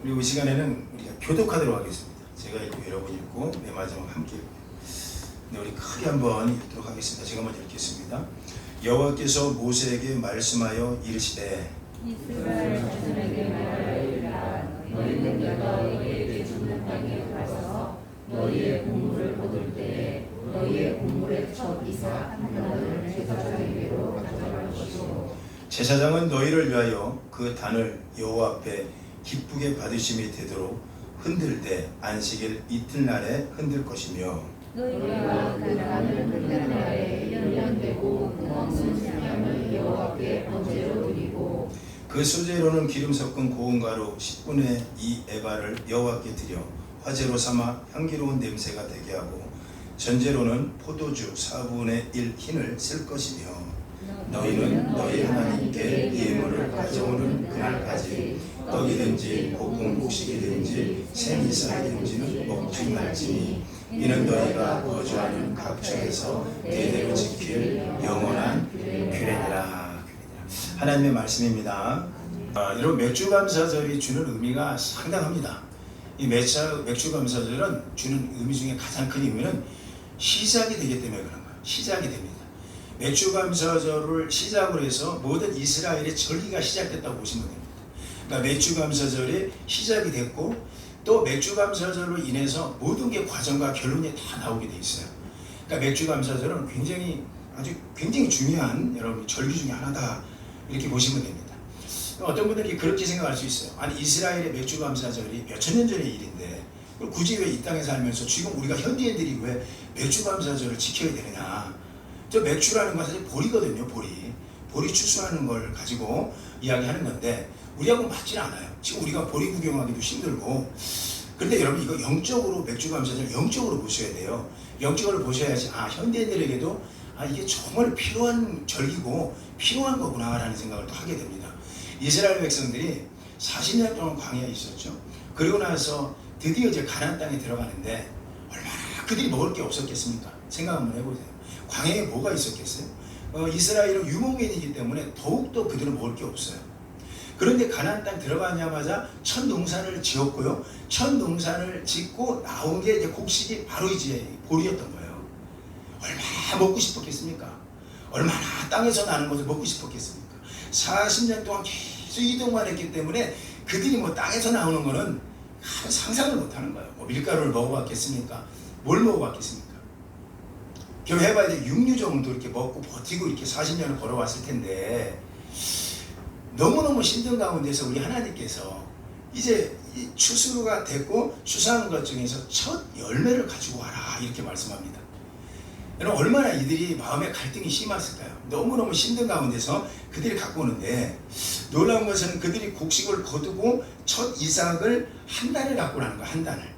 그리고 이 시간에는 우리가 교독하도록 하겠습니다. 제가 읽고 여러분이 읽고 내 마지막 함께 읽고. 네, 우리 크게 한번 읽도록 하겠습니다. 제가 먼저 읽겠습니다. 여호와께서 모세에게 말씀하여 이르시되 이스라엘 자손에게 말하리라. 너희는 내가 너희에게 주는 땅에 가서 너희의 곡물을 거둘 때에 너희의 곡물의 첫 이삭 한 단을 제사장에게로 가져갈 것이요 제사장은 너희를 위하여 그 단을 여호와 앞에 기쁘게 받으심이 되도록 흔들 때 안식일 이튿날에 흔들 것이며 너희가 그 단을 흔든 날에 연련되고 금없는 식량을 여호와께 번제로 드리고 그 소재로는 기름 섞은 고운 가루 10분의 2 에바를 여호와께 드려 화제로 삼아 향기로운 냄새가 되게 하고 전제로는 포도주 4분의 1 흰을 쓸 것이며 너희는 너희 하나님께 예물을 가져오는 그날까지 떡이든지 볶은 곡식이든지 생이삭이든지는 먹지 말지니 이는 너희가 거주하는 각처에서 대대로 지킬 영원한 규례니라. 하나님의 말씀입니다. 여러분 맥주감사절이 주는 의미가 상당합니다. 이 맥주감사절은 주는 의미 중에 가장 큰 의미는 시작이 되기 때문에 그런 거예요. 시작이 됩니다. 맥주감사절을 시작으로 해서 모든 이스라엘의 절기가 시작됐다고 보시면 됩니다. 그러니까 맥주감사절이 시작이 됐고 또 맥주감사절로 인해서 모든 게 과정과 결론이 다 나오게 돼 있어요. 그러니까 맥주감사절은 굉장히 중요한 여러분 절기 중에 하나다 이렇게 보시면 됩니다. 어떤 분들이 그렇게 생각할 수 있어요. 아니 이스라엘의 맥주감사절이 몇천 년 전의 일인데 굳이 왜 이 땅에 살면서 지금 우리가 현지인들이 왜 맥주감사절을 지켜야 되느냐. 저 맥주라는 건 사실 보리거든요. 보리 추수하는 걸 가지고 이야기하는 건데 우리하고 맞지는 않아요. 지금 우리가 보리 구경하기도 힘들고. 그런데 여러분 이거 영적으로 맥주감사절 영적으로 보셔야 돼요. 영적으로 보셔야지 현대인들에게도 이게 정말 필요한 절기고 필요한 거구나 라는 생각을 또 하게 됩니다. 이스라엘 백성들이 40년 동안 광야에 있었죠. 그리고 나서 드디어 이제 가나안 땅에 들어가는데 얼마나 그들이 먹을 게 없었겠습니까? 생각 한번 해보세요. 광야에 뭐가 있었겠어요? 이스라엘은 유목민이기 때문에 더욱더 그들은 먹을 게 없어요. 그런데 가나안 땅 들어가자마자 첫 농사를 지었고요. 첫 농사를 짓고 나온 게 이제 곡식이 바로 이제 보리였던 거예요. 얼마나 먹고 싶었겠습니까? 얼마나 땅에서 나는 것을 먹고 싶었겠습니까? 40년 동안 계속 이동만 했기 때문에 그들이 뭐 땅에서 나오는 거는 상상을 못 하는 거예요. 뭐 밀가루를 먹어봤겠습니까? 뭘 먹어봤겠습니까? 겨우 해봐야 돼. 육류 정도 이렇게 먹고 버티고 이렇게 40년을 걸어왔을 텐데 너무너무 힘든 가운데서 우리 하나님께서 이제 이 추수가 됐고 추수한 것 중에서 첫 열매를 가지고 와라 이렇게 말씀합니다. 여러분 얼마나 이들이 마음의 갈등이 심했을까요? 너무너무 힘든 가운데서 그들이 갖고 오는데 놀라운 것은 그들이 곡식을 거두고 첫 이삭을 한 단을 갖고 오라는 거예요. 한 단을.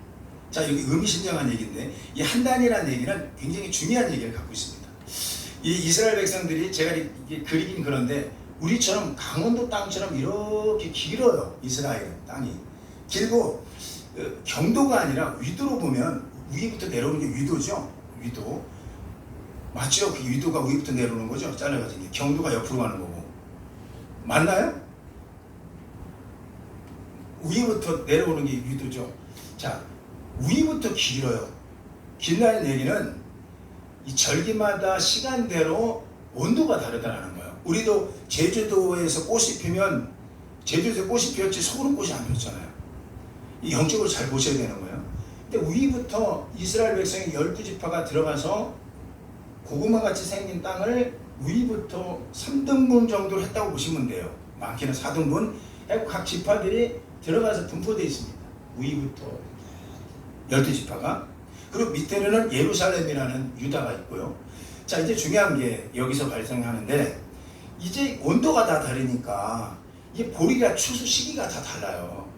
자 여기 의미심장한 얘기인데 이 한 단이라는 얘기는 굉장히 중요한 얘기를 갖고 있습니다. 이 이스라엘 백성들이 제가 이게 그리긴 그런데 우리처럼 강원도 땅처럼 이렇게 길어요. 이스라엘 땅이 길고 경도가 아니라 위도로 보면 위부터 내려오는 게 위도죠. 위도 맞죠? 그 위도가 위부터 내려오는 거죠. 잘라가지고 경도가 옆으로 가는 거고 맞나요? 위부터 내려오는 게 위도죠. 자 위부터 길어요. 길다는 얘기는 이 절기마다 시간대로 온도가 다르다는 거예요. 우리도 제주도에서 꽃이 피면 제주도에서 꽃이 피었지 서울은 꽃이 안 피었잖아요. 이 영적으로 잘 보셔야 되는 거예요. 근데 위부터 이스라엘 백성의 12지파가 들어가서 고구마같이 생긴 땅을 위부터 3등분 정도로 했다고 보시면 돼요. 많게는 4등분. 각 지파들이 들어가서 분포되어 있습니다. 위부터 12지파가. 그리고 밑에는 예루살렘이라는 유다가 있고요. 자 이제 중요한 게 여기서 발생하는데 이제 온도가 다 다르니까 이게 보리가 추수 시기가 다 달라요.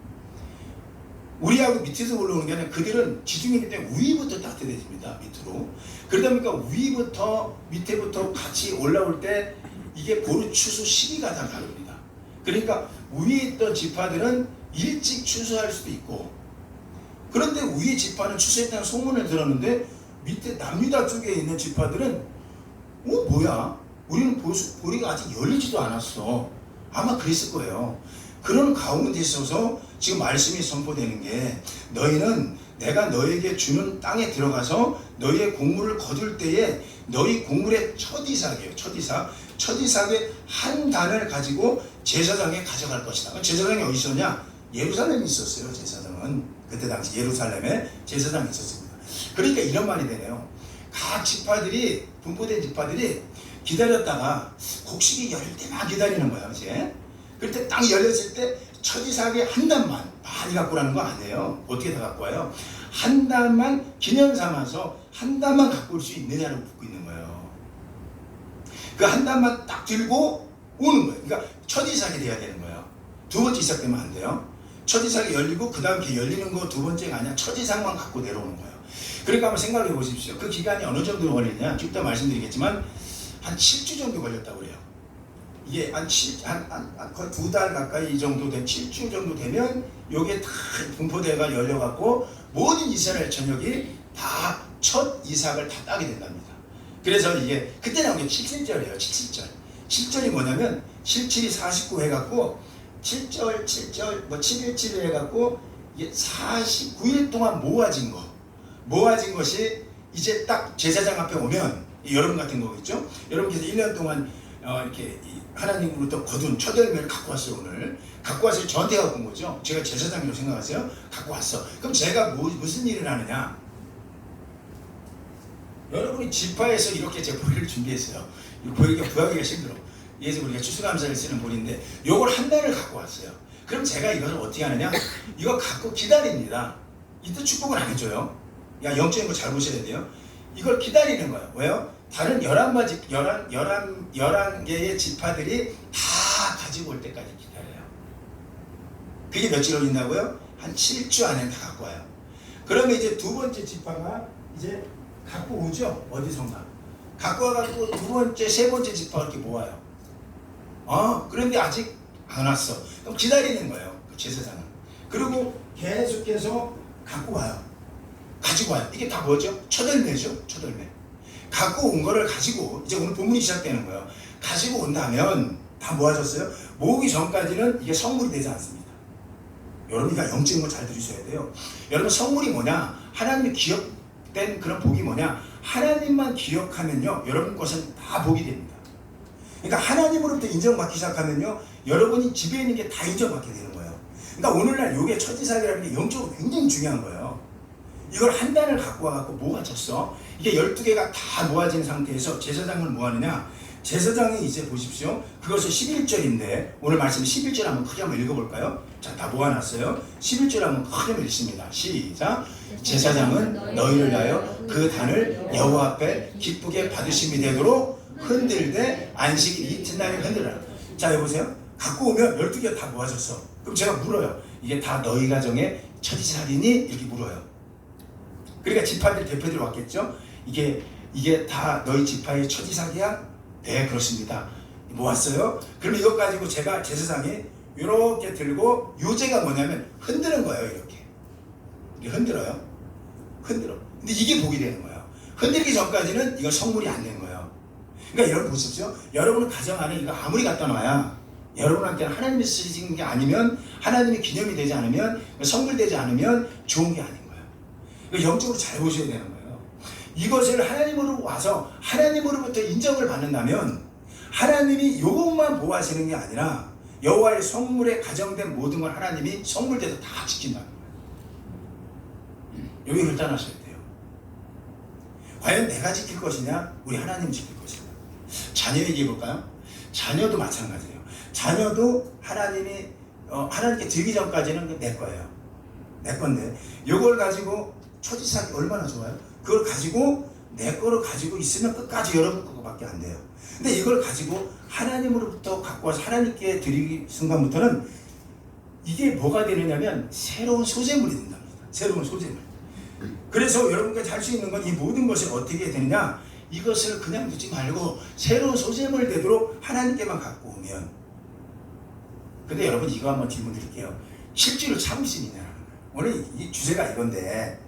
우리하고 밑에서 올라오는 게 아니라 그들은 지중해이기 때문에 위부터 따뜻해집니다. 밑으로. 그러다 보니까 위부터 밑에부터 같이 올라올 때 이게 보리 추수 시기가 다 다릅니다. 그러니까 위에 있던 지파들은 일찍 추수할 수도 있고 그런데 위에 지파는 추수했다는 소문을 들었는데 밑에 남유다 쪽에 있는 지파들은 뭐야? 우리는 보리가 아직 열리지도 않았어. 아마 그랬을 거예요. 그런 가운데 있어서 지금 말씀이 선포되는 게 너희는 내가 너에게 주는 땅에 들어가서 너희의 곡물을 거둘 때에 너희 곡물의 첫 이삭이에요. 첫 이삭의 한 단을 가지고 제사장에 가져갈 것이다. 제사장이 어디 있었냐? 예루살렘에 있었어요. 제사장은 그때 당시 예루살렘에 제사장이 있었습니다. 그러니까 이런 말이 되네요. 각 지파들이 분포된 지파들이 기다렸다가 곡식이 열릴 때만 기다리는 거예요. 이제 그럴 때 딱 열렸을 때 첫 이삭의 한 단만 많이 갖고 오라는 거 아니에요. 어떻게 다 갖고 와요? 한 단만 기념 삼아서 한 단만 갖고 올 수 있느냐고 묻고 있는 거예요. 그 한 단만 딱 들고 오는 거예요. 그러니까 첫 이삭이 돼야 되는 거예요. 두 번째 이삭 되면 안 돼요. 첫 이삭이 열리고 그 다음 열리는 거 두 번째가 아니라 첫 이삭만 갖고 내려오는 거예요. 그러니까 한번 생각해 보십시오. 그 기간이 어느 정도 걸리냐? 좀 이따 말씀드리겠지만 한 7주 정도 걸렸다고 그래요. 이게 거의 2달 가까이 이 정도 된 7주 정도 되면 요게 다 분포대가 열려갖고 모든 이스라엘 전역이 다 첫 이삭을 다 따게 된답니다. 그래서 이게 그때 나온 게 7절이에요. 7절이 뭐냐면 7, 49 해갖고 7절 뭐 7일 해갖고 이게 49일 동안 모아진 것이 이제 딱 제사장 앞에 오면 여러분 같은 거겠죠? 여러분께서 1년 동안 이렇게 하나님으로부터 거둔 첫 열매를 갖고 왔어요. 오늘 갖고 와서 저한테 갖고 온 거죠. 제가 제사장이라고 생각하세요? 갖고 왔어. 그럼 제가 무슨 일을 하느냐? 여러분이 지파에서 이렇게 제 보리를 준비했어요. 보리가 구하기가 힘들어. 예수 우리가 추수감사를 쓰는 보리인데 요걸 한 달을 갖고 왔어요. 그럼 제가 이것을 어떻게 하느냐? 이거 갖고 기다립니다. 이때 축복은 안 해줘요. 야, 영적인 거 잘 보셔야 돼요. 이걸 기다리는 거예요. 왜요? 다른 11개의 지파들이 다 가지고 올 때까지 기다려요. 그게 며칠 걸린다고요? 한 7주 안에 다 갖고 와요. 그러면 이제 두 번째 지파가 이제 갖고 오죠. 어디선가. 갖고 와가지고 두 번째, 세 번째 지파가 이렇게 모아요. 그런데 아직 안 왔어. 그럼 기다리는 거예요. 그 제사장은. 그리고 계속해서 갖고 와요. 가지고 와요. 이게 다 뭐죠? 첫 열매죠. 첫 열매. 갖고 온 거를 가지고 이제 오늘 본문이 시작되는 거예요. 가지고 온다면 다 모아졌어요. 모으기 전까지는 이게 선물이 되지 않습니다. 여러분이가 영적인 거 잘 들으셔야 돼요. 여러분 선물이 뭐냐? 하나님의 기억된 그런 복이 뭐냐? 하나님만 기억하면요 여러분 것은 다 복이 됩니다. 그러니까 하나님으로부터 인정받기 시작하면요 여러분이 집에 있는 게 다 인정받게 되는 거예요. 그러니까 오늘날 요게 첫 이삭이라는 게 영적으로 굉장히 중요한 거예요. 이걸 한 단을 갖고 와갖고 모아졌어. 이게 12개가 다 모아진 상태에서 제사장을 뭐 하느냐? 제사장이 이제 보십시오. 그것을 11절인데 오늘 말씀 11절 한번 크게 한번 읽어볼까요? 자, 다 모아놨어요. 11절 한번 크게 읽습니다. 시작. 제사장은 너희를 위하여 그 단을 여호와 앞에 기쁘게 받으심이 되도록 흔들되 안식 이튿날에 흔들어라. 자, 여보세요. 갖고 오면 12개가 다 모아졌어. 그럼 제가 물어요. 이게 다 너희 가정의 첫 이삭이니? 이렇게 물어요. 그러니까 지파들 대표들 왔겠죠. 이게 다 너희 지파의 첫 이삭이야? 네, 그렇습니다. 모았어요. 그럼 이것 가지고 제가 제사장이 이렇게 들고 요제가 뭐냐면 흔드는 거예요. 이렇게 흔들어요. 흔들어. 근데 이게 복이 되는 거예요. 흔들기 전까지는 이건 성물이 안 되는 거예요. 그러니까 여러분 보십시오. 여러분은 가정 안에 이거 아무리 갖다 놔야 여러분한테는 하나님이 쓰시는 게 아니면 하나님의 기념이 되지 않으면 성물되지 않으면 좋은 게 아닌 거예요. 그러니까 영적으로 잘 보셔야 되는 거예요. 이것을 하나님으로 와서 하나님으로부터 인정을 받는다면 하나님이 이것만 보호하시는 게 아니라 여호와의 성물에 가정된 모든 걸 하나님이 성물돼서 다 지킨다는 거예요. 여기 결단하셔야 돼요. 과연 내가 지킬 것이냐 우리 하나님 지킬 것이냐. 자녀 얘기해 볼까요? 자녀도 마찬가지예요. 자녀도 하나님께 드리기 전까지는 내 거예요. 내 건데 이걸 가지고 첫 이삭이 얼마나 좋아요? 그걸 가지고 내 거를 가지고 있으면 끝까지 여러분 거밖에 안 돼요. 근데 이걸 가지고 하나님으로부터 갖고 와서 하나님께 드리기 순간부터는 이게 뭐가 되느냐면 새로운 소재물이 된답니다. 새로운 소재물. 그래서 여러분께 할 수 있는 건 이 모든 것이 어떻게 되느냐, 이것을 그냥 두지 말고 새로운 소재물 되도록 하나님께만 갖고 오면. 근데 여러분 이거 한번 질문 드릴게요. 7주를 참을 수 있느냐. 오늘 이 주제가 이건데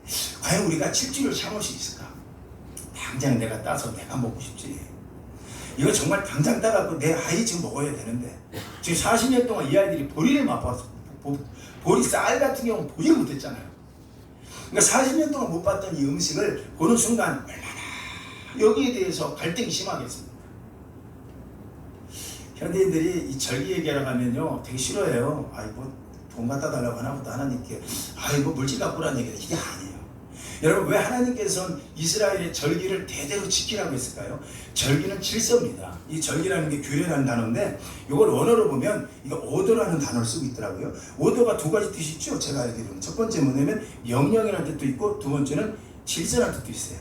과연 우리가 7주를 참을 수 있을까? 당장 내가 따서 내가 먹고 싶지. 이거 정말 당장 따갖고 내 아이 지금 먹어야 되는데 지금 40년 동안 이 아이들이 보리를 맛봤어. 보리 쌀 같은 경우는 보지를 못했잖아요. 그러니까 40년 동안 못 봤던 이 음식을 보는 순간 얼마나 여기에 대해서 갈등이 심하겠습니까? 현대인들이 이 절기 얘기하러 가면요 되게 싫어해요. 아이고 돈 갖다 달라고 하나보다 하나님께 아이고 물질 갖고 오라는 얘기가 이게 아니에요. 여러분 왜 하나님께서는 이스라엘의 절기를 대대로 지키라고 했을까요? 절기는 질서입니다. 이 절기라는 게 규례라는 단어인데 이걸 원어로 보면 이거 오더라는 단어를 쓰고 있더라고요. 오더가 두 가지 뜻이 있죠. 제가 알기로는 첫 번째 뭐냐면 명령이라는 뜻도 있고 두 번째는 질서라는 뜻도 있어요.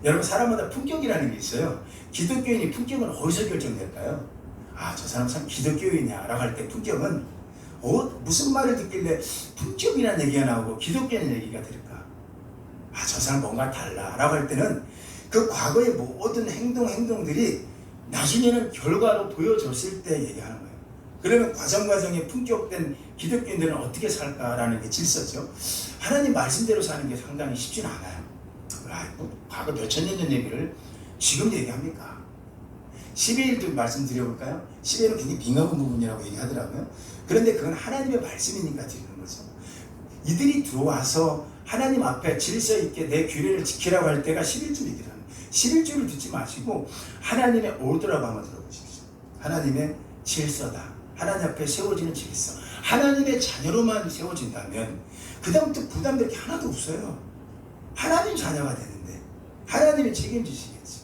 여러분 사람마다 품격이라는 게 있어요. 기독교인이 품격은 어디서 결정될까요? 아, 저 사람 참 기독교인이야 라고 할 때 품격은 무슨 말을 듣길래 품격이라는 얘기가 나오고 기독교인 얘기가 들을까? 아, 저 사람 뭔가 달라 라고 할 때는 그 과거의 모든 행동들이 나중에는 결과로 보여졌을 때 얘기하는 거예요. 그러면 과정에 품격된 기독교인들은 어떻게 살까라는 게 질서죠. 하나님 말씀대로 사는 게 상당히 쉽지는 않아요. 과거 몇천 년 전 얘기를 지금 얘기합니까? 12일도 말씀드려볼까요? 12일은 굉장히 민감한 부분이라고 얘기하더라고요. 그런데 그건 하나님의 말씀이니까 드리는 거죠. 이들이 들어와서 하나님 앞에 질서 있게 내 규례를 지키라고 할 때가 11주일이라는 거예요. 11주를 듣지 마시고 하나님의 오더라고 한번 들어보십시오. 하나님의 질서다. 하나님 앞에 세워지는 질서. 하나님의 자녀로만 세워진다면 그 다음부터 부담될 게 하나도 없어요. 하나님 자녀가 되는데 하나님이 책임지시겠지.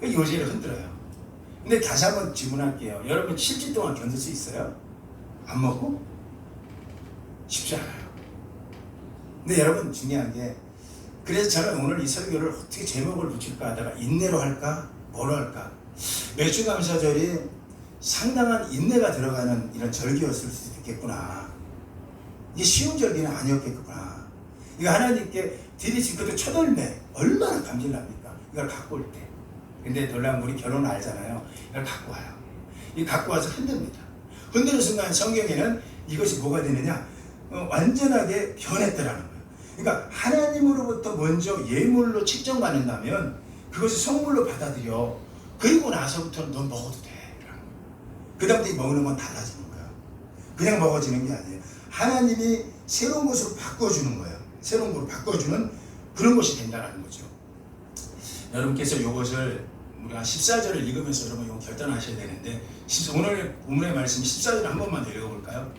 요지를 흔들어요. 근데 다시 한번 질문할게요. 여러분 7주 동안 견딜 수 있어요? 안 먹고? 쉽지 않아요. 근데 여러분 중요한 게 그래서 저는 오늘 이 설교를 어떻게 제목을 붙일까 하다가 인내로 할까? 뭐로 할까? 매주감사절이 상당한 인내가 들어가는 이런 절기였을 수도 있겠구나. 이게 쉬운 절기는 아니었겠구나. 이거 하나님께 드리신 그때 첫 열매 얼마나 감질납니까? 이걸 갖고 올 때. 근데 놀라운 우리 결혼 알잖아요. 이걸 갖고 와요. 이 갖고 와서 흔듭니다. 흔드는 순간 성경에는 이것이 뭐가 되느냐? 완전하게 변했더라는 거예요. 그러니까 하나님으로부터 먼저 예물로 측정받는다면 그것을 선물로 받아들여. 그리고 나서부터는 넌 먹어도 돼. 그 다음부터 먹는 건 달라지는 거예요. 그냥 먹어지는 게 아니에요. 하나님이 새로운 것으로 바꿔주는 거예요. 새로운 것으로 바꿔주는 그런 것이 된다는 거죠. 여러분께서 이것을 우리가 14절을 읽으면서 여러분 이거 결단하셔야 되는데 오늘 본문의 말씀 14절 한 번만 더 읽어볼까요?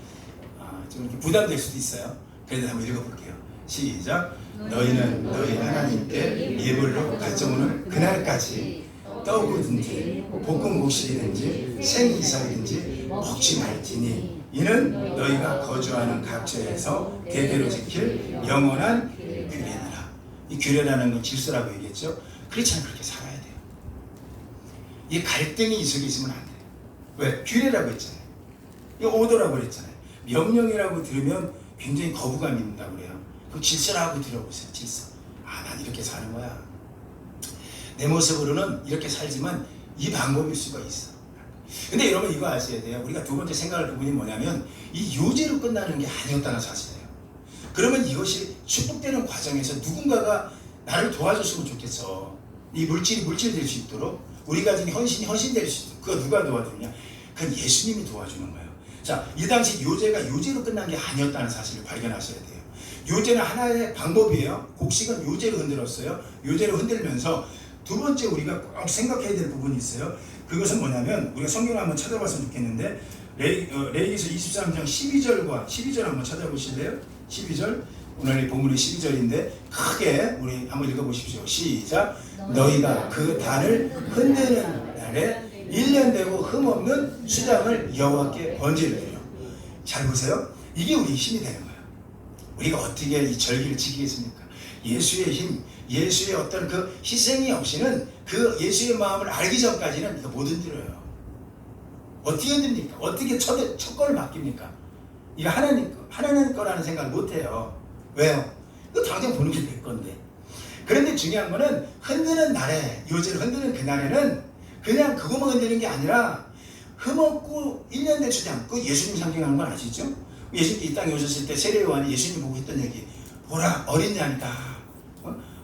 좀 이렇게 부담될 수도 있어요. 그래도 한번 읽어볼게요. 시작. 너희는 너희 하나님께 예물로 가져오는 그날까지 떡이든지 볶은 곡식이든지 생이삭이든지 먹지 말지니 이는 너희가 거주하는 각처에서 대대로 지킬 영원한 규례니라. 이 규례라는 건 질서라고 얘기했죠. 그렇지 않으면 그렇게 살아야 돼요. 이 갈등이 이 속에 있으면 안 돼요. 왜? 규례라고 했잖아요. 이 오더라고 그랬잖아요. 명령이라고 들으면 굉장히 거부감이 있다고 그래요. 그 질서라고 들어보세요. 질서. 난 이렇게 사는 거야. 내 모습으로는 이렇게 살지만 이 방법일 수가 있어. 근데 여러분 이거 아셔야 돼요. 우리가 두 번째 생각할 부분이 뭐냐면 이 요제로 끝나는 게 아니었다는 사실이에요. 그러면 이것이 축복되는 과정에서 누군가가 나를 도와줬으면 좋겠어. 이 물질이 될 수 있도록 우리가 지금 헌신이 될 수 있도록 그거 누가 도와주느냐? 그건 예수님이 도와주는 거예요. 자, 이 당시 요제가 요제로 끝난 게 아니었다는 사실을 발견하셔야 돼요. 요제는 하나의 방법이에요. 곡식은 요제로 흔들었어요. 요제로 흔들면서 두 번째 우리가 꼭 생각해야 될 부분이 있어요. 그것은 뭐냐면 우리가 성경을 한번 찾아봤으면 좋겠는데 레위기서 23장 12절 한번 찾아보실래요? 12절. 오늘 본문이 12절인데 크게 우리 한번 읽어보십시오. 시작. 너희가 그 단을 흔드는 날에 1년 되고 흠없는 수장을 여호와께 번제를 드려. 잘 보세요. 이게 우리 힘이 되는 거예요. 우리가 어떻게 이 절기를 지키겠습니까? 예수의 힘, 예수의 어떤 그 희생이 없이는 그 예수의 마음을 알기 전까지는 이거 못 흔들어요. 어떻게 흔듭니까? 어떻게 첫 걸을 맡깁니까? 이거 하나님 거라는 생각을 못 해요. 왜요? 이거 당장 보는 게 될 건데. 그런데 중요한 거는 흔드는 날에, 요제를 흔드는 그날에는 그냥 그것만 흔드는 게 아니라 흠없고 1년 된 수장, 그 예수님 상징하는 건 아시죠? 예수님 이 땅에 오셨을 때 세례요한이 예수님 보고 했던 얘기, 보라 어린 양이다.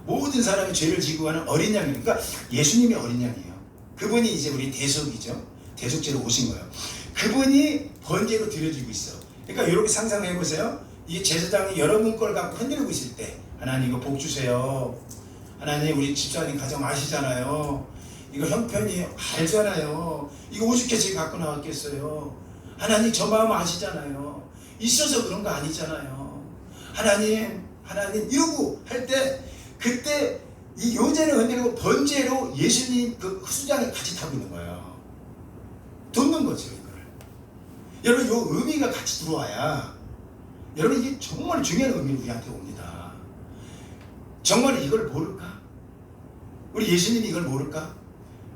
모든 사람이 죄를 지고 가는 어린 양이에요. 그러니까 예수님이 어린 양이에요. 그분이 이제 우리 대속이죠. 대속죄로 오신 거예요. 그분이 번제로 드려지고 있어. 그러니까 이렇게 상상해 보세요. 이 제사장이 여러분 걸 갖고 흔들고 있을 때, 하나님 이거 복 주세요. 하나님 우리 집사님 가정 아시잖아요. 이거 형편이 알잖아요. 이거 오죽해서 갖고 나왔겠어요. 하나님 저 마음 아시잖아요. 있어서 그런 거 아니잖아요. 하나님 이러고 할 때, 그때 이 요제를 흔들고 번제로 예수님 그 수장에 같이 타고 있는 거예요. 돕는 거죠, 이거를. 여러분, 요 의미가 같이 들어와야, 여러분, 이게 정말 중요한 의미로 우리한테 옵니다. 정말 이걸 모를까? 우리 예수님이 이걸 모를까?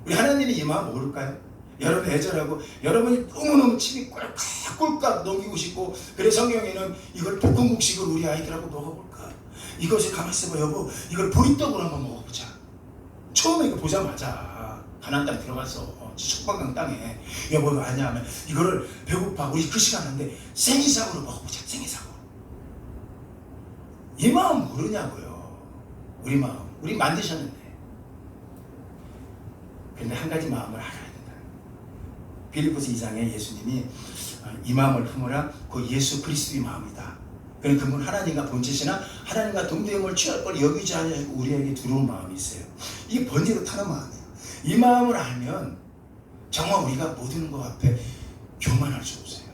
우리 하나님이 이 마음 모를까요? 여러분 애절하고, 여러분이 너무너무 침이 꿀깍 넘기고 싶고, 그래 성경에는 이걸 볶음국식을 우리 아이들하고 먹어볼까? 이것을 가만히 있어봐 여보, 이걸 보리떡으로 한번 먹어보자. 처음에 이거 보자마자 가나안 땅에 들어가서 촉박한 땅에 여보 이거 아냐 하면, 이거를 배고파 우리 그 시간인데 생이삭으로 먹어보자. 생이삭으로. 이 마음 모르냐고요. 우리 마음 우리 만드셨는데. 근데 한 가지 마음을 알아야 된다. 빌립보서 2장에 예수님이 이 마음을 품으라, 그 예수 그리스도의 마음이다. 그는 그분 하나님과 본체시나 하나님과 동대음을 취할 걸 여기지 않으시고 우리에게 들어온 마음이 있어요. 이게 번제로 타는 마음이에요. 이 마음을 알면 정말 우리가 모든 것 앞에 교만할 수 없어요.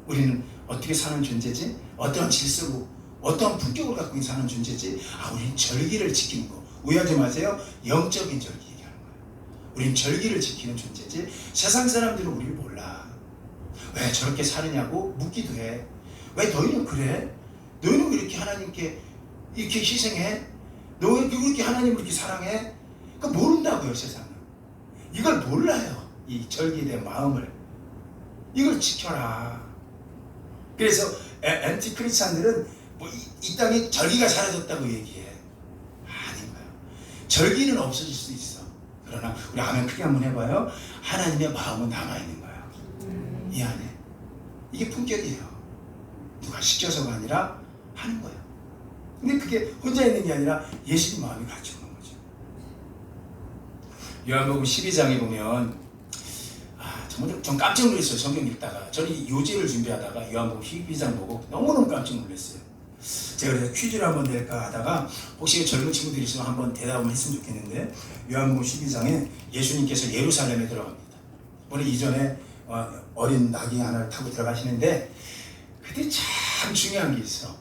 우리는 어떻게 사는 존재지? 어떤 질서로, 어떤 품격을 갖고 사는 존재지? 우리는 절기를 지키는 거. 오해하지 마세요. 영적인 절기 얘기하는 거예요. 우리는 절기를 지키는 존재지, 세상 사람들은 우리를 몰라. 왜 저렇게 사느냐고 묻기도 해. 왜 너희는 그래? 너희는 왜 이렇게 하나님께 이렇게 희생해? 너희는 왜 이렇게 하나님을 이렇게 사랑해? 그거 모른다고요, 세상은. 이걸 몰라요. 이 절기에 대한 마음을. 이걸 지켜라. 그래서 엔티크리스찬들은 뭐 이 땅에 절기가 사라졌다고 얘기해. 아닌 거예요. 절기는 없어질 수 있어. 그러나 우리 아멘 크게 한번 해봐요. 하나님의 마음은 남아있는 거예요. 이 안에. 이게 품격이에요. 누가 시켜서가 아니라 하는 거예요. 근데 그게 혼자 있는 게 아니라 예수님 마음이 같이 오는 거죠. 요한복음 12장에 보면 정말 좀 깜짝 놀랐어요. 성경 읽다가. 저는 이 요제를 준비하다가 요한복음 12장 보고 너무너무 깜짝 놀랐어요. 제가 그래서 퀴즈를 한번 낼까 하다가 혹시 젊은 친구들이 있으면 한번 대답을 했으면 좋겠는데, 요한복음 12장에 예수님께서 예루살렘에 들어갑니다. 오늘 이전에 어린 낙이 하나를 타고 들어가시는데, 그때 참 중요한 게 있어.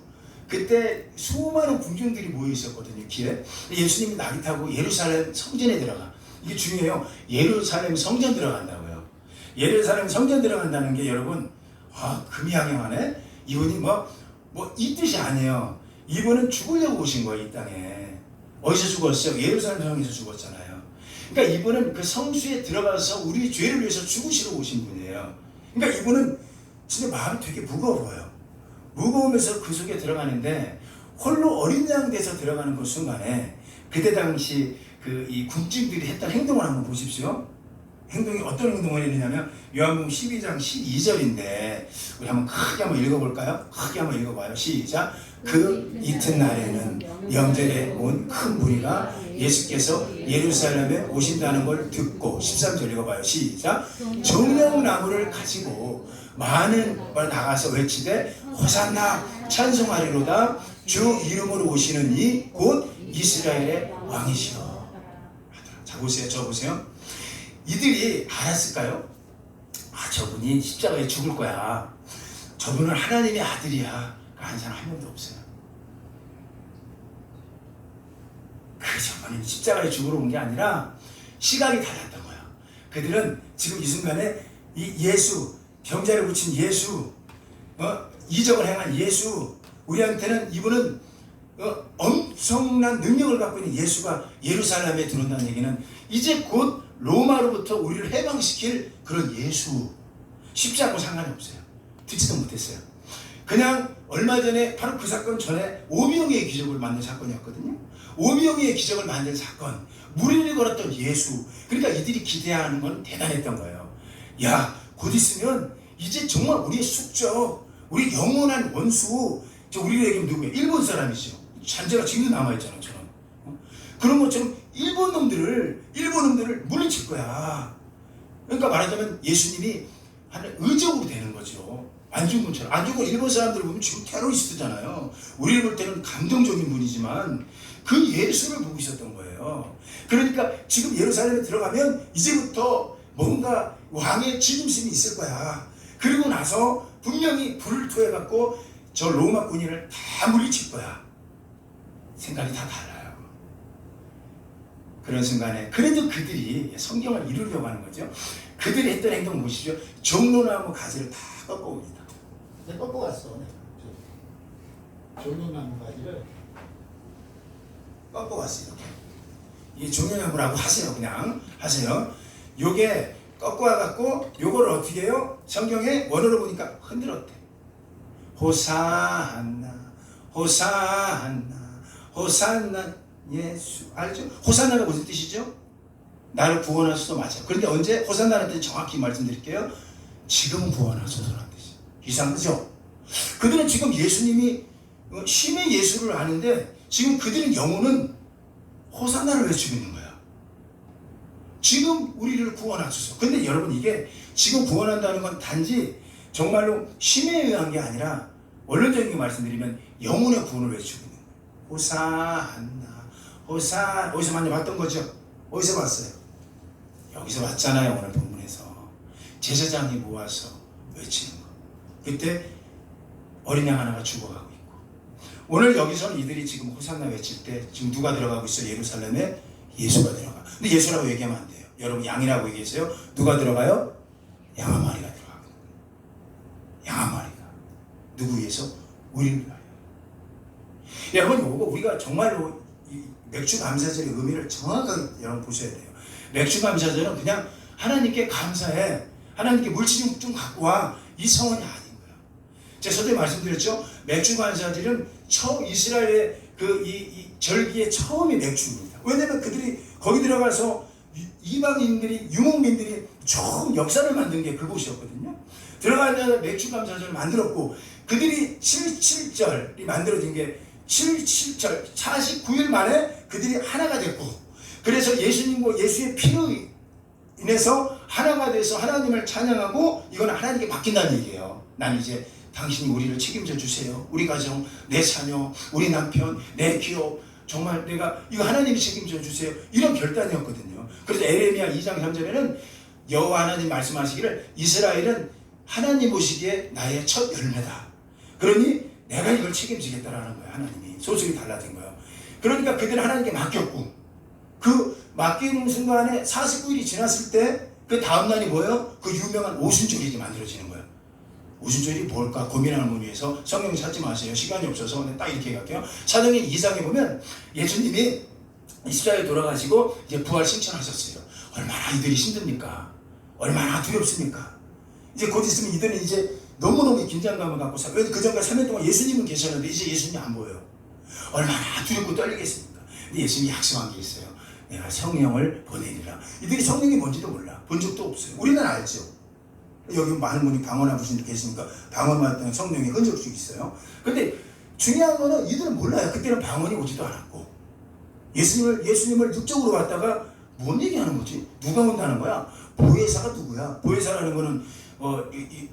그때 수많은 궁중들이 모여 있었거든요, 길에. 예수님이 낙이 타고 예루살렘 성전에 들어가. 이게 중요해요. 예루살렘 성전 들어간다고요. 예루살렘 성전 들어간다는 게 여러분, 금이양양하네? 이분이 이 뜻이 아니에요. 이분은 죽으려고 오신 거예요, 이 땅에. 어디서 죽었어요? 예루살렘 성에서 죽었잖아요. 그러니까 이분은 그 성수에 들어가서 우리 죄를 위해서 죽으시러 오신 분이에요. 그러니까 이분은 진짜 마음이 되게 무거워요. 무거우면서 그 속에 들어가는데, 홀로 어린 양 돼서 들어가는 그 순간에 그때 당시 이 군중들이 했던 행동을 한번 보십시오. 행동이 어떤 행동을 했느냐면 요한복음 12장 12절인데 우리 한번 크게 한번 읽어볼까요? 크게 한번 읽어봐요. 시작. 그 이튿날에는 영절에 온 큰 무리가 예수께서 예루살렘에 오신다는 걸 듣고, 13절 읽어봐요. 시작. 정령나무를 가지고 많은 걸 나가서 외치되 호산나 찬송하리로다 주 이름으로 오시는 이 곧 이스라엘의 왕이시여. 자 보세요. 저 보세요. 이들이 알았을까요? 저분이 십자가에 죽을 거야. 저분은 하나님의 아들이야. 하는 사람 한 명도 없어요. 저분은 십자가에 죽으러 온 게 아니라 시각이 달랐던 거야. 그들은 지금 이 순간에 이 예수, 병자를 고친 예수, 이적을 행한 예수, 우리한테는 이분은 엄청난 능력을 갖고 있는 예수가 예루살렘에 들어온다는 얘기는 이제 곧 로마로부터 우리를 해방시킬 그런 예수. 쉽지 않고 상관이 없어요. 듣지도 못했어요. 그냥 얼마 전에 바로 그 사건 전에 오병이의 기적을 만든 사건이었거든요. 오병이의 기적을 만든 사건, 무리를 걸었던 예수. 그러니까 이들이 기대하는 건 대단했던 거예요. 곧 있으면 이제 정말 우리의 숙적, 우리 영원한 원수, 우리에게 누구예요? 일본 사람이죠. 잔재가 지금도 남아있잖아요. 저는. 그런 것처럼 일본 놈들을 물리칠 거야. 그러니까 말하자면 예수님이 하나의 의적으로 되는 거죠. 안중근처럼. 안중근 일본 사람들 보면 지금 테러리스트잖아요. 우리를 볼 때는 감동적인 분이지만 그 예수를 보고 있었던 거예요. 그러니까 지금 예루살렘에 들어가면 이제부터 뭔가 왕의 지임심이 있을 거야. 그리고 나서 분명히 불을 토해갖고 저 로마 군인을 다 물리칠 거야. 생각이 다 달라요. 그런 순간에 그래도 그들이 성경을 이루려고 하는 거죠. 그들이 했던 행동 보시죠. 종로나무 가지를 다 꺾어옵니다. 내가 꺾어왔어. 종로나무 가지를 꺾어왔어요. 이렇게. 이게 종려나무라고 하세요. 그냥 하세요. 요게 꺾어와갖고 요걸 어떻게 해요? 성경에 원어로 보니까 흔들었대. 호산나 호산나 호산나 예수. 알죠? 호산나가 무슨 뜻이죠? 나를 구원하소서 맞아요. 그런데 언제 호산나는 뜻 정확히 말씀드릴게요. 지금 구원하소서라는 뜻이에요. 이상하죠? 그들은 지금 예수님이 심의 예수를 아는데 지금 그들의 영혼은 호산나를 외치고 있는 거야. 지금 우리를 구원하소서. 근데 여러분 이게 지금 구원한다는 건 단지 정말로 심에 의한 게 아니라 원론적인 말씀드리면 영혼의 구원을 외치고 있는 거예요. 호산나 호산. 어디서 많이 봤던 거죠? 어디서 봤어요? 여기서 봤잖아요. 오늘 본문에서 제사장이 모아서 외치는 거. 그때 어린 양 하나가 죽어가고 있고 오늘 여기서는 이들이 지금 호산나 외칠 때 지금 누가 들어가고 있어요? 예루살렘에 예수가 들어가. 근데 예수라고 얘기하면 안 돼요. 여러분 양이라고 얘기했어요. 누가 들어가요? 양 한 마리가 들어가고 양 한 마리가 누구 위해서? 우리를 위하여. 여러분 이거 우리가 정말로 이 맥주 감사절의 의미를 정확하게 여러분 보셔야 돼요. 맥주 감사절은 그냥 하나님께 감사해, 하나님께 물질 좀 갖고 와, 이 성원이 아닌 거야. 제가 서두에 말씀드렸죠. 맥주 감사절은 이스라엘의 이 절기의 처음이 맥주입니다. 왜냐면 그들이 거기 들어가서 이방인들이 유목민들이 처음 역사를 만든 게 그곳이었거든요. 들어가서 맥주 감사절을 만들었고 그들이 77절이 만들어진 게 77절 49일 만에 그들이 하나가 됐고 그래서 예수님과 예수의 피로 인해서 하나가 돼서 하나님을 찬양하고 이건 하나님께 맡긴다는 얘기예요. 난 이제 당신이 우리를 책임져 주세요. 우리 가정, 내 자녀, 우리 남편, 내 기업 정말 내가 이거 하나님이 책임져 주세요. 이런 결단이었거든요. 그래서 에레미야 2장 3절에는 여호와 하나님 말씀하시기를 이스라엘은 하나님 보시기에 나의 첫 열매다. 그러니 내가 이걸 책임지겠다라는 거예요. 하나님이 소속이 달라진 거예요. 그러니까 그들은 하나님께 맡겼고 그 맡기는 순간에 49일이 지났을 때 그 다음 날이 뭐예요? 그 유명한 오순절이 만들어지는 거예요. 오순절이 뭘까 고민하는 분 위해서 성경 찾지 마세요. 시간이 없어서 딱 이렇게 갈게요. 사도행전 2장에 보면 예수님이 이스라엘 돌아가시고 이제 부활 신천하셨어요. 얼마나 이들이 힘듭니까? 얼마나 두렵습니까? 이제 곧 있으면 이들은 이제 너무너무 긴장감을 갖고 살아요. 그 전까지 3년 동안 예수님은 계셨는데 이제 예수님이 안 보여요. 얼마나 두렵고 떨리겠습니까? 근데 예수님이 약속한 게 있어요. 내가 성령을 보내리라. 이들이 성령이 뭔지도 몰라. 본 적도 없어요. 우리는 알죠. 여기 많은 분이 방언하는 분이 계시니까 방언만 성령의 흔적이 있어요. 근데 중요한 거는 이들은 몰라요. 그때는 방언이 오지도 않았고 예수님을 육적으로 왔다가 뭔 얘기하는 거지? 누가 온다는 거야? 보혜사가 누구야? 보혜사라는 거는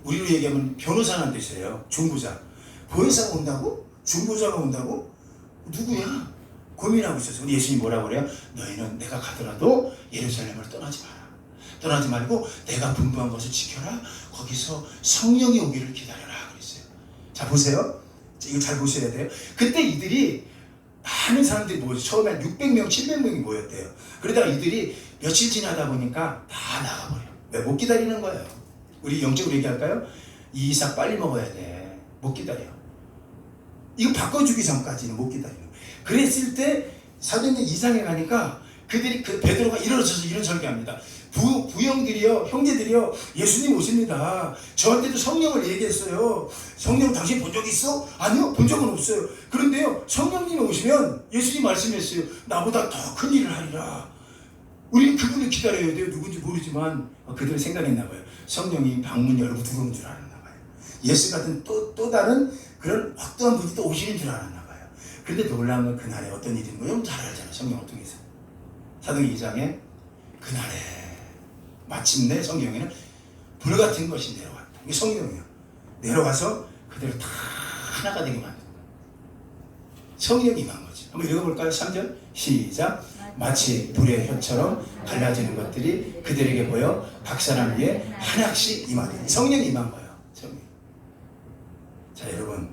우리로 얘기하면 변호사라는 뜻이에요. 중보자. 보혜사가 온다고? 중보자가 온다고? 누구야? 고민하고 있었어요. 예수님이 뭐라고 그래요? 너희는 내가 가더라도 예루살렘을 떠나지 마라. 떠나지 말고 내가 분부한 것을 지켜라. 거기서 성령이 오기를 기다려라 그랬어요. 자 보세요. 이거 잘 보셔야 돼요. 그때 이들이 많은 사람들이 모였어요. 처음에 600명, 700명이 모였대요. 그러다가 이들이 며칠 지나다 보니까 다 나가버려요. 왜? 못 기다리는 거예요. 우리 영적으로 얘기할까요? 이 이삭 빨리 먹어야 돼. 못 기다려. 이거 바꿔주기 전까지는 못 기다려. 그랬을 때 사도행전 2장에 가니까 그들이 베드로가 일어서서 이런 설교합니다. 부형들이요, 형제들이요, 예수님 오십니다. 저한테도 성령을 얘기했어요. 성령 당신 본 적 있어? 아니요, 본 적은 없어요. 그런데요, 성령님이 오시면 예수님 말씀했어요. 나보다 더 큰 일을 하리라. 우리는 그분을 기다려야 돼요. 누군지 모르지만 그들은 생각했나 봐요. 성령이 방문 열고 들어오는 줄 알았나 봐요. 예수 같은 또 다른 그런 어떠한 분이 또 오시는 줄 알았나 봐요. 근데 놀라운 건 그날에 어떤 일이 있는 거예요? 여러분 잘 알잖아요. 성경을 통해서. 사도행 2장에 그날에 마침내 성경에는 불같은 것이 내려왔다. 이게 성경이에요. 내려와서 그대로 다 하나가 되게 만든 거예요. 성령이 임한 거죠. 한번 읽어볼까요? 3절 시작. 마치 불의 혀처럼 갈라지는 것들이 그들에게 보여 각 사람 위에 하나씩 임하니. 성령이 임한 거예요. 성령. 자 여러분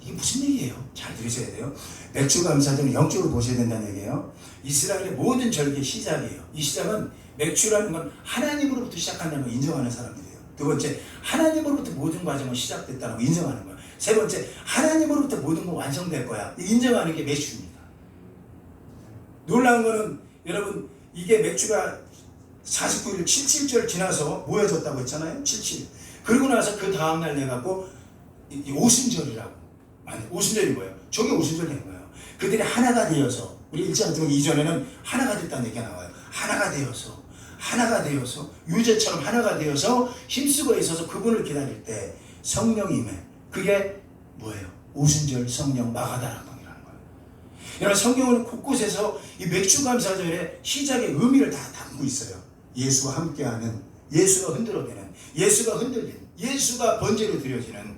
이게 무슨 얘기예요? 잘 들으셔야 돼요. 맥주감사절은 영적으로 보셔야 된다는 얘기예요. 이스라엘의 모든 절기의 시작이에요. 이 시작은 맥주라는 건 하나님으로부터 시작한다는 걸 인정하는 사람들이에요. 두 번째, 하나님으로부터 모든 과정은 시작됐다는 걸 인정하는 거예요. 세 번째, 하나님으로부터 모든 건 완성될 거야. 인정하는 게 맥주입니다. 놀라운 거는 여러분 이게 맥주가 49일 77절 지나서 모여졌다고 했잖아요. 77. 그러고 나서 그 다음날 내갖고 오순절이라고. 아니 오순절이 뭐예요? 저게 오순절 된 거예요. 그들이 하나가 되어서 우리 1장 같은 거 이전에는 하나가 됐다는 얘기가 나와요. 하나가 되어서 유재처럼 하나가 되어서 힘쓰고 있어서 그분을 기다릴 때 성령이 임해. 그게 뭐예요? 오순절 성령 마가다락방이라는 거예요. 여러분 성경은 곳곳에서 이 맥주감사절의 시작의 의미를 다 담고 있어요. 예수와 함께하는, 예수가 흔들어대는, 예수가 흔들리는, 예수가 번제로 드려지는.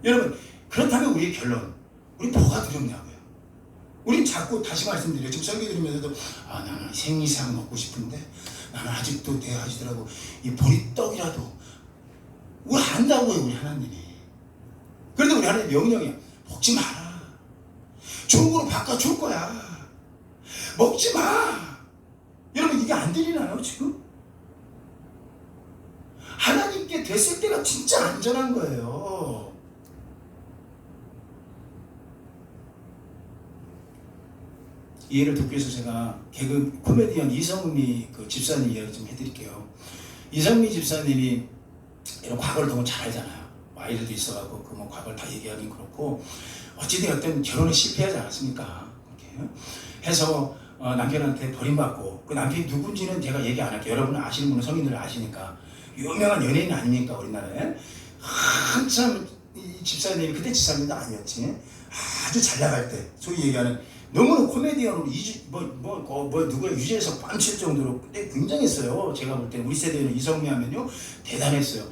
여러분 그렇다면 우리의 결론, 우리 뭐가 두렵냐고요? 우린 자꾸 다시 말씀드려요. 지금 설교 들으면서도 나는 생리상 먹고 싶은데 나는 아직도 내 하시더라고 이 보리떡이라도 우리 안다고요. 우리 하나님이. 그런데 우리 하나님 명령이야. 먹지 마라. 좋은 거로 바꿔줄 거야. 먹지 마. 여러분 이게 안 들리나요 지금? 하나님께 됐을 때가 진짜 안전한 거예요. 이 예를 듣기 위해서 제가 개그 코미디언 이성미 그 집사님 이야기 좀 해드릴게요. 이성미 집사님이 이런 과거를 너무 잘 알잖아요. 아이들도 있어가지고 그 뭐 과거를 다 얘기하긴 그렇고 어찌되었든 결혼에 실패하지 않았습니까? 이렇게 해서 남편한테 버림받고 그 남편이 누군지는 제가 얘기 안 할게요. 여러분은 아시는 분은 성인들 아시니까 유명한 연예인 아닙니까 우리나라에. 한참 이 집사님이 그때 집사님도 아니었지. 아주 잘 나갈 때 소위 얘기하는 너무나 코미디언으로 누가 유재석 뺨칠 정도로 근데 굉장했어요. 제가 볼 때 우리 세대는 이성미 하면요 대단했어요.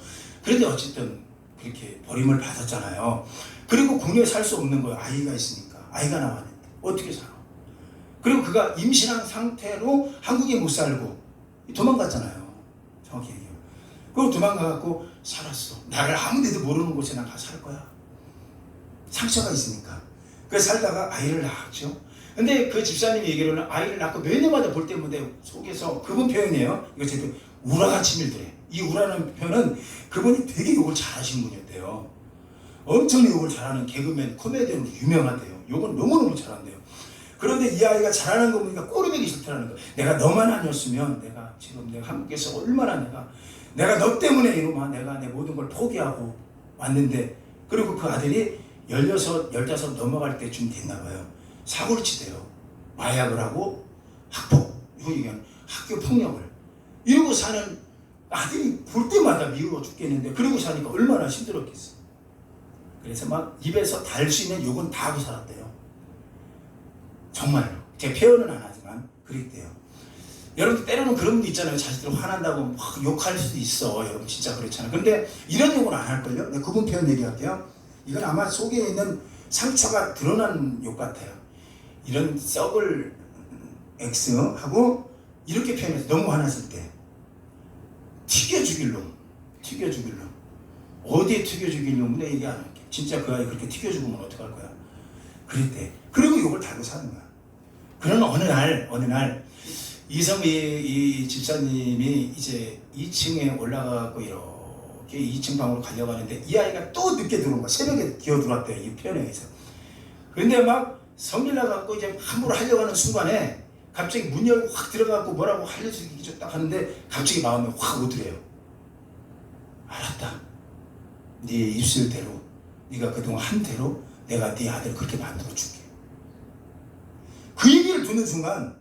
그런데 어쨌든 그렇게 버림을 받았잖아요. 그리고 국내에 살 수 없는 거예요. 아이가 있으니까. 아이가 나왔는데 어떻게 살아? 그리고 그가 임신한 상태로 한국에 못 살고 도망갔잖아요. 정확히 얘기해요. 그리고 도망가갖고 살았어. 나를 아무 데도 모르는 곳에 난 가서 살 거야. 상처가 있으니까. 그래서 살다가 아이를 낳았죠. 근데 그 집사님 얘기로는 아이를 낳고 매년마다 볼 때마다 속에서 그분 표현이에요. 이거 제가 우라가 치밀더래. 이 우라는 표현은 그분이 되게 욕을 잘하시는 분이었대요. 엄청 욕을 잘하는 개그맨, 코미디언으로 유명하대요. 욕은 너무너무 잘한대요. 그런데 이 아이가 잘하는 거 보니까 꼬리배기 싫다는 거예요. 내가 너만 아니었으면 내가 지금 내가 한국에서 얼마나 내가 너 때문에 이놈아 내가 내 모든 걸 포기하고 왔는데 그리고 그 아들이 16, 15 넘어갈 때쯤 됐나 봐요. 사고를 치대요. 마약을 하고 학폭, 이거 얘기하는 학교 폭력을 이러고 사는 아들이 볼 때마다 미워 죽겠는데 그러고 사니까 얼마나 힘들었겠어. 그래서 막 입에서 달 수 있는 욕은 다 하고 살았대요. 정말로. 제 표현은 안 하지만 그랬대요. 여러분 때로는 그런 분도 있잖아요. 자식들 화난다고 막 욕할 수도 있어. 여러분 진짜 그렇잖아요. 근데 이런 욕은 안 할걸요? 내가 그분 표현 얘기할게요. 이건 아마 속에 있는 상처가 드러난 욕 같아요. 이런 썩을 X 하고 이렇게 표현해서 너무 화났을 때 튀겨 죽일 놈. 어디에 튀겨 죽일 놈은 얘기 안 할게. 진짜 그 아이 그렇게 튀겨 죽으면 어떡할 거야? 그랬대. 그리고 욕을 달고 사는 거야. 그런 어느 날 이성미 이 집사님이 이제 2층에 올라가고 이렇게 2층 방으로 가려가는데 이 아이가 또 늦게 들어온 거야. 새벽에 기어 들어왔대요. 이 표현에 의해서. 근데 막 성질 나갖고 이제 함부로 하려고 하는 순간에 갑자기 문 열고 확 들어가고 뭐라고 알려주기 딱 하는데 갑자기 마음에 확 오더래요. 알았다. 네 입술대로 네가 그동안 한 대로 내가 네 아들 그렇게 만들어줄게. 그 얘기를 듣는 순간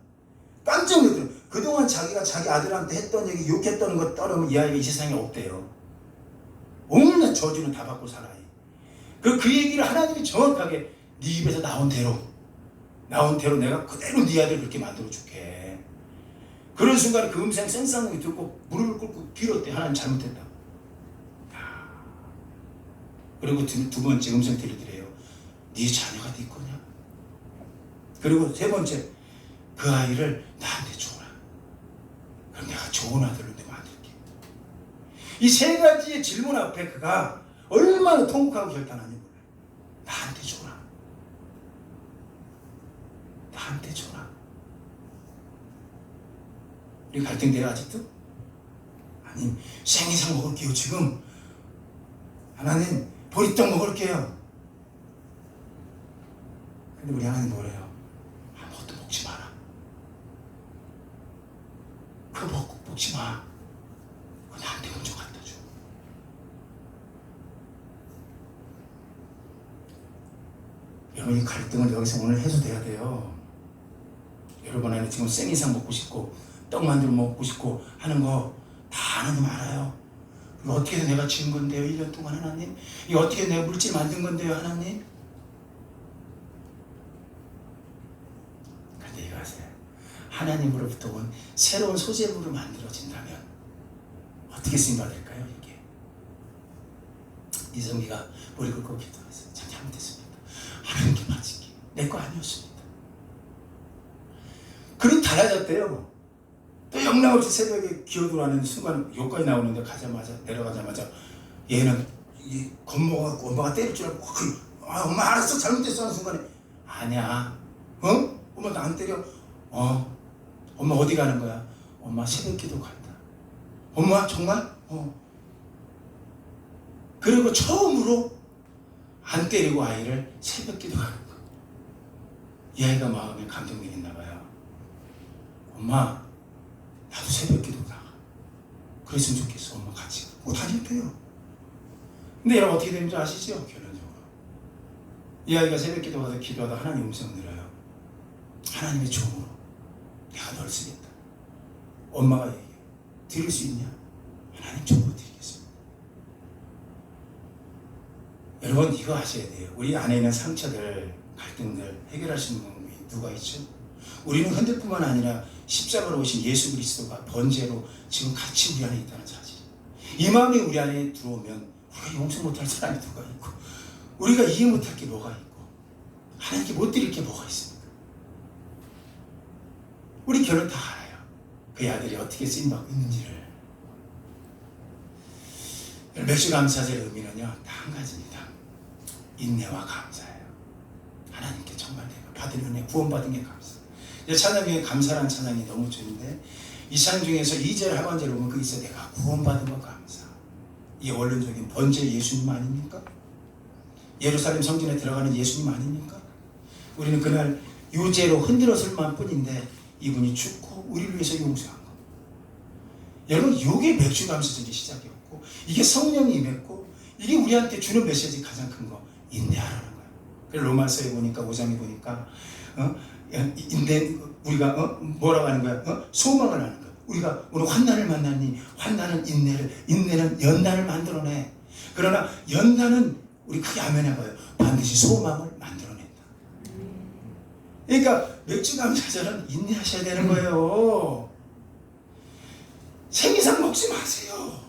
깜짝 놀랐어요. 그동안 자기가 자기 아들한테 했던 얘기 욕했던 거 떠나면 이 아이가 이 세상에 없대요. 온갖 저주는 다 받고 살아요. 그 얘기를 하나님이 정확하게 네 입에서 나온 대로 내가 그대로 네 아들 그렇게 만들어줄게. 그런 순간에 그 음성 생쌍하게 듣고 무릎을 꿇고 빌었대. 하나님 잘못했다. 그리고 두 번째 음성 들리더래요. 네 자녀가 네 거냐? 그리고 세 번째, 그 아이를 나한테 주어라. 그럼 내가 좋은 아들로 내가 만들게. 이 세 가지의 질문 앞에 그가 얼마나 통곡하고 결단하는지 몰라요. 나한테 줘라. 나한테 줘라. 우리 갈등돼요 아직도? 아니, 생이상 먹을게요 지금. 하나님, 보리떡 먹을게요. 근데 우리 하나님 뭐래요? 아무것도 먹지 마라. 그거 먹지 마. 그거 나한테 먼저 갖다 줘. 여러분, 이 갈등을 여기서 오늘 해소돼야 돼요. 여러분 안에 지금 생이상 먹고 싶고 떡 만들어 먹고 싶고 하는 거 다 하나님 알아요. 이거 어떻게 해서 내가 지은 건데요 1년 동안 하나님? 이거 어떻게 내가 물질 만든 건데요 하나님? 그런데 이거 아세요? 하나님으로부터 온 새로운 소재물로 만들어진다면 어떻게 쓰임받을까요? 이게 이성기가 머리 긁고 기도했어요. 참 잘못했습니다. 하나님께 바칠게. 내 거 아니었습니다. 그릇 달라졌대요. 또 영락없이 새벽에 기어들어가는 순간 여기까지 나오는데 내려가자마자 얘는 겁먹어갖고 엄마가 때릴 줄 알고 엄마 알았어 잘못했어 하는 순간에 아니야 엄마 나 안 때려 엄마 어디 가는 거야? 엄마 새벽 기도 간다. 엄마 정말? 그리고 처음으로 안 때리고 아이를 새벽 기도 가는 거야. 이 아이가 마음에 감동이 있나 봐요. 엄마 나도 새벽 기도 나가. 그랬으면 좋겠어. 엄마 같이. 다닐게요. 근데 여러분 어떻게 되는지 아시죠? 결론적으로. 이 아이가 새벽 기도 가서 기도하다 하나님 음성 들어요. 하나님의 종으로 내가 널 쓰겠다. 엄마가 얘기해. 드릴 수 있냐? 하나님 종으로 드리겠습니다. 여러분 이거 아셔야 돼요. 우리 안에 있는 상처들, 갈등들 해결할 수 있는 방법이 누가 있죠? 우리는 흔들뿐만 아니라 십자가로 오신 예수 그리스도가 번제로 지금 같이 우리 안에 있다는 사실. 이 마음이 우리 안에 들어오면 우리가 용서 못할 사람이 누가 있고 우리가 이해 못할 게 뭐가 있고 하나님께 못 드릴 게 뭐가 있습니까? 우리 결혼 다 알아요. 그 아들이 어떻게 쓰임받고 있는지를. 멸시 감사제의 의미는요 다 한 가지입니다. 인내와 감사예요. 하나님께 정말 내가 받은 은혜 구원받은 게 감사. 찬양 중에 감사라는 찬양이 너무 좋은데 이 찬양 중에서 2절 하반절을 보면 거기서 내가 구원받은 것 감사. 이게 원론적인 번제 예수님 아닙니까? 예루살렘 성전에 들어가는 예수님 아닙니까? 우리는 그날 유죄로 흔들었을 뿐인데 이분이 죽고 우리를 위해서 용서한 것. 여러분 이게 맥주 감사절의 시작이었고 이게 성령이 임했고 이게 우리한테 주는 메시지 가장 큰 거 인내하라는 거예요. 그래서 로마서에 보니까 5장에 보니까 인내 우리가 뭐라고 하는 거야? 소망을 하는 거야. 우리가 오늘 환난을 만나니 환난은 인내는 연단을 만들어내. 그러나 연단은 우리 크게 아멘해봐요. 반드시 소망을 만들어낸다. 그러니까 맥주 감사절은 인내하셔야 되는 거예요. 생이상 먹지 마세요.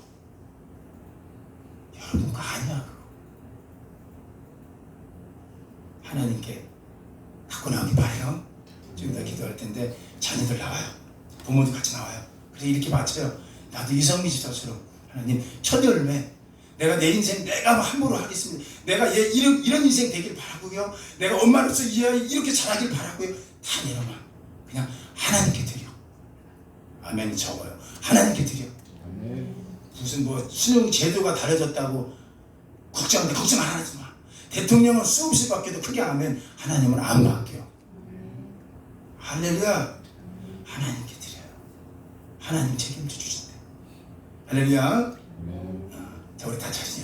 여러분 그거 아니야. 그거. 하나님께 갖고 나오기 바래요. 지금 다 기도할 텐데 자녀들 나와요. 부모도 같이 나와요. 그래서 이렇게 맞춰요. 나도 이성미 집사처럼 하나님 첫 열매 내가 내 인생 내가 함부로 하겠습니다. 내가 얘 이런 인생 되길 바라고요. 내가 엄마로서 이 아이 이렇게 자라길 바라고요. 다 내려놔. 그냥 하나님께 드려. 아멘이 적어요. 하나님께 드려. 무슨 뭐 수능 제도가 달라졌다고 걱정 안 하지 마. 대통령은 수없이 바뀌어도 크게 아멘. 하나님은 안 바뀌어. 할렐루야. 하나님께 드려요. 하나님 책임져 주신대. 할렐루야. 자 우리 다 자신